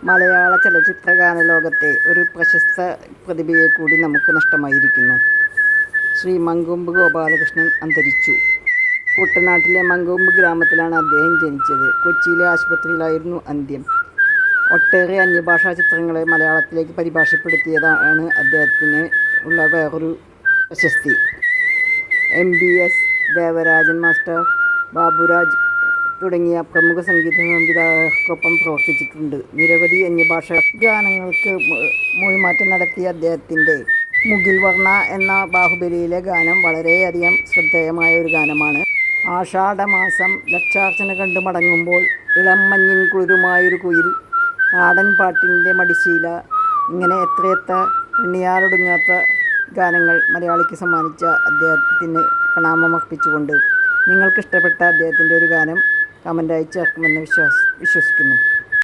മലയാള ചലച്ചിത്ര ഗാനലോകത്തെ ഒരു പ്രശസ്ത പ്രതിഭയെ കൂടി നമുക്ക് നഷ്ടമായിരിക്കുന്നു. ശ്രീ മങ്കൊമ്പ് ഗോപാലകൃഷ്ണൻ അന്തരിച്ചു. കുട്ടനാട്ടിലെ മങ്കൊമ്പ് ഗ്രാമത്തിലാണ് അദ്ദേഹം ജനിച്ചത്. കൊച്ചിയിലെ ആശുപത്രിയിലായിരുന്നു അന്ത്യം. ഒട്ടേറെ അന്യഭാഷാ ചിത്രങ്ങളെ മലയാളത്തിലേക്ക് പരിഭാഷപ്പെടുത്തിയതാണ് അദ്ദേഹത്തിന് ഉള്ള വേറൊരു പ്രശസ്തി. MBS ദേവരാജൻ മാസ്റ്റർ, ബാബുരാജ് തുടങ്ങിയ പ്രമുഖ സംഗീത സംവിധായകർക്കൊപ്പം പ്രവർത്തിച്ചിട്ടുണ്ട്. നിരവധി അന്യഭാഷാ ഗാനങ്ങൾക്ക് മൊഴിമാറ്റം നടത്തിയ അദ്ദേഹത്തിൻ്റെ മുകിൽ വർണ്ണ എന്ന ബാഹുബലിയിലെ ഗാനം വളരെയധികം ശ്രദ്ധേയമായ ഒരു ഗാനമാണ്. ആഷാഢമാസം ലക്ഷാർച്ചന കണ്ട് മടങ്ങുമ്പോൾ ഇളം മഞ്ഞിൻ കുളിരുമായൊരു കുയിൽ, നാടൻ പാട്ടിൻ്റെ മടിശീല, ഇങ്ങനെ എത്രയെത്ര എണ്ണിയാലൊടുങ്ങാത്ത ഗാനങ്ങൾ മലയാളിക്ക് സമ്മാനിച്ച അദ്ദേഹത്തിന് പ്രണാമമർപ്പിച്ചുകൊണ്ട് നിങ്ങൾക്കിഷ്ടപ്പെട്ട അദ്ദേഹത്തിൻ്റെ ഒരു ഗാനം കമൻ്റായി ചേർക്കുമെന്ന് വിശ്വസിക്കുന്നു.